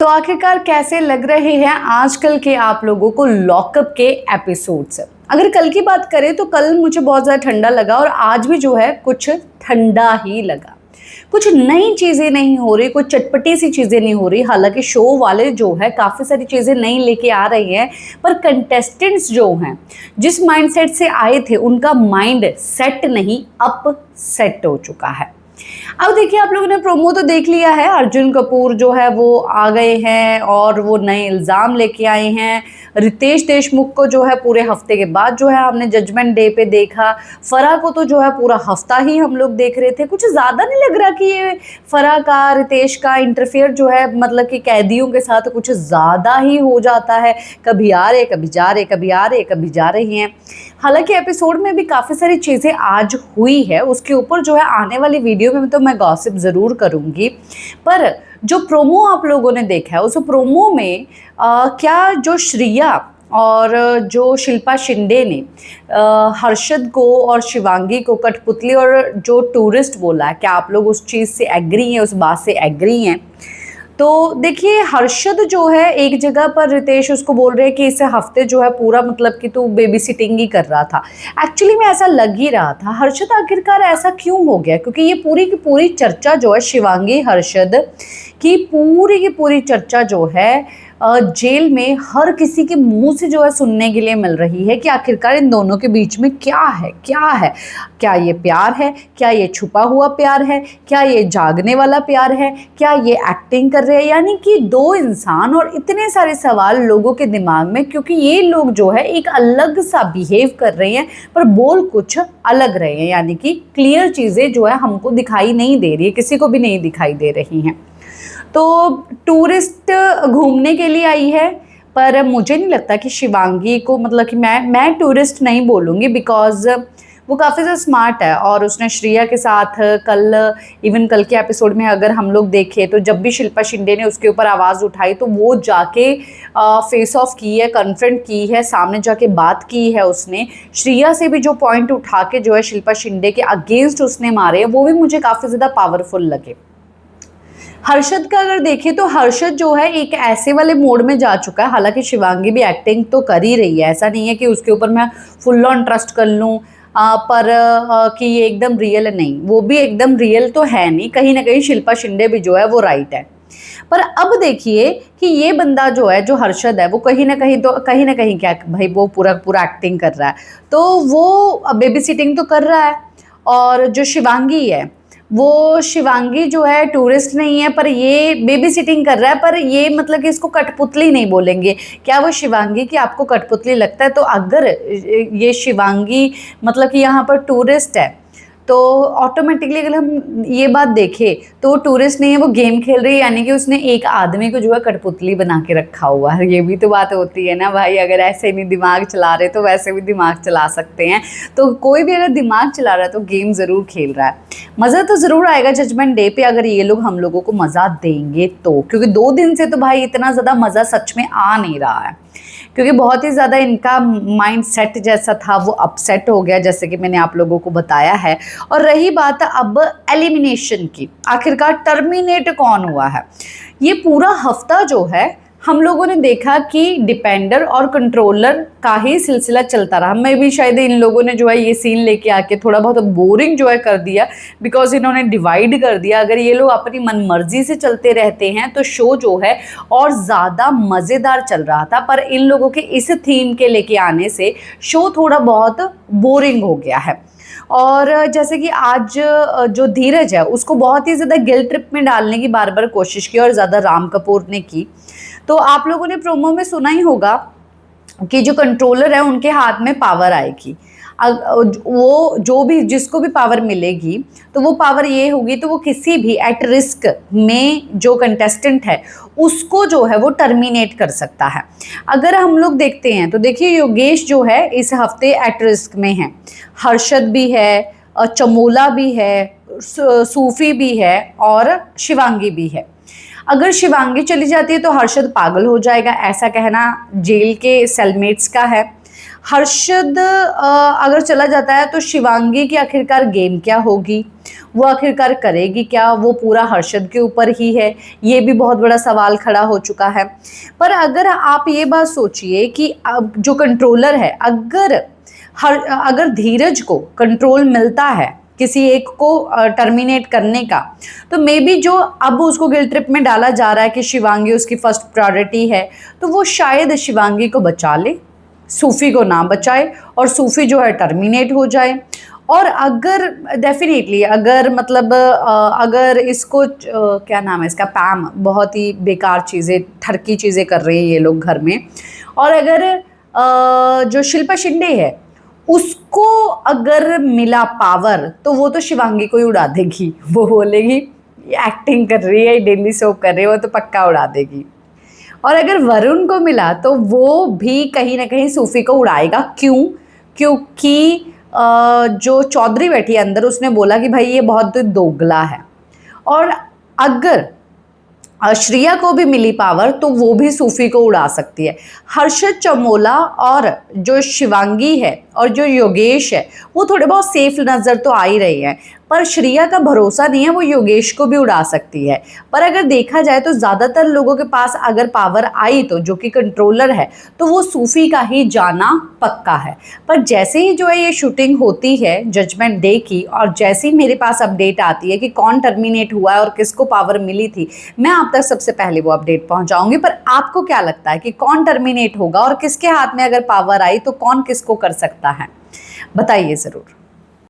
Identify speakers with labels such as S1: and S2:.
S1: तो आखिरकार कैसे लग रहे हैं आजकल के आप लोगों को लॉकअप के एपिसोड्स। अगर कल की बात करें तो कल मुझे बहुत ज़्यादा ठंडा लगा और आज भी जो है कुछ ठंडा ही लगा। कुछ नई चीज़ें नहीं हो रही, कुछ चटपटी सी चीज़ें नहीं हो रही। हालांकि शो वाले जो है काफ़ी सारी चीज़ें नई लेके आ रही हैं, पर कंटेस्टेंट्स जो हैं जिस माइंडसेट से आए थे उनका माइंड सेट नहीं, अप सेट हो चुका है। अब देखिए, आप लोगों ने प्रोमो तो देख लिया है। अर्जुन कपूर जो है वो आ गए हैं और वो नए इल्ज़ाम लेके आए हैं। रितेश देशमुख को जो है पूरे हफ्ते के बाद जो है हमने जजमेंट डे पे देखा। फराह को तो जो है पूरा हफ्ता ही हम लोग देख रहे थे। कुछ ज़्यादा नहीं लग रहा कि ये फराह का, रितेश का इंटरफेयर जो है मतलब कि कैदियों के साथ कुछ ज़्यादा ही हो जाता है। कभी आ रहे, कभी जा रहे, कभी आ रहे, कभी जा रही हैं। हालांकि एपिसोड में भी काफ़ी सारी चीज़ें आज हुई है, उसके ऊपर जो है आने वाली वीडियो में तो मैं गॉसिप ज़रूर करूँगी। पर जो प्रोमो आप लोगों ने देखा है उस प्रोमो में क्या जो श्रिया और जो शिल्पा शिंदे ने हर्षद को और शिवांगी को कठपुतली और जो टूरिस्ट बोला है, क्या आप लोग उस चीज़ से एग्री हैं, उस बात से एग्री हैं? तो देखिए, हर्षद जो है एक जगह पर रितेश उसको बोल रहे हैं कि इस हफ्ते जो है पूरा मतलब कि तू बेबी सिटिंग ही कर रहा था। एक्चुअली में ऐसा लग ही रहा था। हर्षद आखिरकार ऐसा क्यों हो गया? क्योंकि ये पूरी की पूरी चर्चा जो है शिवांगी हर्षद की पूरी चर्चा जो है जेल में हर किसी के मुंह से जो है सुनने के लिए मिल रही है कि आखिरकार इन दोनों के बीच में क्या है, क्या ये प्यार है, क्या ये छुपा हुआ प्यार है, क्या ये जागने वाला प्यार है, क्या ये एक्टिंग कर रहे हैं। यानी कि दो इंसान और इतने सारे सवाल लोगों के दिमाग में, क्योंकि ये लोग जो है एक अलग सा बिहेव कर रहे हैं पर बोल कुछ अलग रहे हैं। यानी कि क्लियर चीज़ें जो है हमको दिखाई नहीं दे रही है, किसी को भी नहीं दिखाई दे रही हैं। तो टूरिस्ट घूमने के लिए आई है, पर मुझे नहीं लगता कि शिवांगी को, मतलब कि मैं टूरिस्ट नहीं बोलूँगी, बिकॉज वो काफ़ी ज़्यादा स्मार्ट है। और उसने श्रिया के साथ कल के एपिसोड में अगर हम लोग देखें तो जब भी शिल्पा शिंदे ने उसके ऊपर आवाज़ उठाई तो वो जाके फेस ऑफ की है, कन्फ्रंट की है, सामने जाके बात की है उसने। श्रिया से भी जो पॉइंट उठा के जो है शिल्पा शिंदे के अगेंस्ट उसने मारे, वो भी मुझे काफ़ी ज़्यादा पावरफुल लगे। हर्षद का अगर देखें तो हर्षद जो है एक ऐसे वाले मोड में जा चुका है। हालांकि शिवांगी भी एक्टिंग तो कर ही रही है, ऐसा नहीं है कि उसके ऊपर मैं फुल ऑन ट्रस्ट कर लूँ, पर कि ये एकदम रियल है, नहीं, वो भी एकदम रियल तो है नहीं। कहीं ना कहीं शिल्पा शिंदे भी जो है वो राइट है। पर अब देखिए कि ये बंदा जो है, जो हर्षद है, वो कहीं ना कहीं क्या भाई, वो पूरा एक्टिंग कर रहा है। तो वो बेबी सिटिंग तो कर रहा है। और जो शिवांगी है, वो शिवांगी जो है टूरिस्ट नहीं है, पर ये बेबी सिटिंग कर रहा है। पर ये मतलब कि इसको कठपुतली नहीं बोलेंगे। क्या वो शिवांगी की आपको कठपुतली लगता है? तो अगर ये शिवांगी मतलब कि यहाँ पर टूरिस्ट है तो ऑटोमेटिकली अगर हम ये बात देखें तो वो टूरिस्ट नहीं है, वो गेम खेल रही है। यानी कि उसने एक आदमी को जो है कठपुतली बना के रखा हुआ है। ये भी तो बात होती है ना भाई, अगर ऐसे नहीं दिमाग चला रहे तो वैसे भी दिमाग चला सकते हैं। तो कोई भी अगर दिमाग चला रहा है तो गेम ज़रूर खेल रहा है। मज़ा तो ज़रूर आएगा जजमेंट डे पे, अगर ये लोग हम लोगों को मज़ा देंगे तो। क्योंकि 2 दिन से तो भाई इतना ज़्यादा मज़ा सच में आ नहीं रहा है, क्योंकि बहुत ही ज़्यादा इनका माइंड सेट जैसा था वो अपसेट हो गया, जैसे कि मैंने आप लोगों को बताया है। और रही बात अब एलिमिनेशन की, आखिरकार टर्मिनेट कौन हुआ है? ये पूरा हफ्ता जो है हम लोगों ने देखा कि डिपेंडर और कंट्रोलर का ही सिलसिला चलता रहा। मैं भी शायद इन लोगों ने जो है ये सीन लेके आके थोड़ा बहुत बोरिंग जो है कर दिया, बिकॉज इन्होंने डिवाइड कर दिया। अगर ये लोग अपनी मनमर्जी से चलते रहते हैं तो शो जो है और ज़्यादा मज़ेदार चल रहा था। पर इन लोगों के इस थीम के लेके आने से शो थोड़ा बहुत बोरिंग हो गया है। और जैसे कि आज जो धीरज है उसको बहुत ही ज़्यादा गिल्ट ट्रिप में डालने की बार बार कोशिश की, और ज़्यादा राम कपूर ने की। तो आप लोगों ने प्रोमो में सुना ही होगा कि जो कंट्रोलर है उनके हाथ में पावर आएगी। वो जो भी, जिसको भी पावर मिलेगी तो वो पावर ये होगी, तो वो किसी भी एट रिस्क में जो कंटेस्टेंट है उसको जो है वो टर्मिनेट कर सकता है। अगर हम लोग देखते हैं तो देखिए, योगेश जो है इस हफ्ते एट रिस्क में है, हर्षद भी है, चमोला भी है, सूफी भी है और शिवांगी भी है। अगर शिवांगी चली जाती है तो हर्षद पागल हो जाएगा, ऐसा कहना जेल के सेलमेट्स का है। हर्षद अगर चला जाता है तो शिवांगी की आखिरकार गेम क्या होगी, वो आखिरकार करेगी क्या, वो पूरा हर्षद के ऊपर ही है, ये भी बहुत बड़ा सवाल खड़ा हो चुका है। पर अगर आप ये बात सोचिए कि अब जो कंट्रोलर है, अगर धीरज को कंट्रोल मिलता है किसी एक को टर्मिनेट करने का, तो मे बी जो अब उसको गिल्ट ट्रिप में डाला जा रहा है कि शिवांगी उसकी फर्स्ट प्रायोरिटी है, तो वो शायद शिवांगी को बचा ले, सूफी को ना बचाए और सूफी जो है टर्मिनेट हो जाए। और अगर डेफिनेटली अगर मतलब अगर इसको क्या नाम है इसका, पैम बहुत ही बेकार चीज़ें, ठरकी चीज़ें कर रही है ये लोग घर में, और अगर जो शिल्पा शिंदे है उसको अगर मिला पावर तो वो तो शिवांगी को ही उड़ा देगी। वो बोलेगी एक्टिंग कर रही है, डेली सोप कर रही है, वो तो पक्का उड़ा देगी। और अगर वरुण को मिला तो वो भी कहीं ना कहीं सूफी को उड़ाएगा। क्यों? क्योंकि जो चौधरी बैठी है अंदर, उसने बोला कि भाई ये बहुत दोगला है। और अगर श्रिया को भी मिली पावर तो वो भी सूफी को उड़ा सकती है। हर्षद चमोला और जो शिवांगी है और जो योगेश है वो थोड़े बहुत सेफ नज़र तो आ ही रही हैं, पर श्रिया का भरोसा नहीं है, वो योगेश को भी उड़ा सकती है। पर अगर देखा जाए तो ज़्यादातर लोगों के पास अगर पावर आई तो जो कि कंट्रोलर है तो वो सूफी का ही जाना पक्का है। पर जैसे ही जो है ये शूटिंग होती है जजमेंट डे की, और जैसे ही मेरे पास अपडेट आती है कि कौन टर्मिनेट हुआ है और किसको पावर मिली थी, मैं आप तक सबसे पहले वो अपडेट पहुंचाऊंगी। पर आपको क्या लगता है कि कौन टर्मिनेट होगा और किसके हाथ में अगर पावर आई तो कौन किसको कर सकता है, बताइए ज़रूर।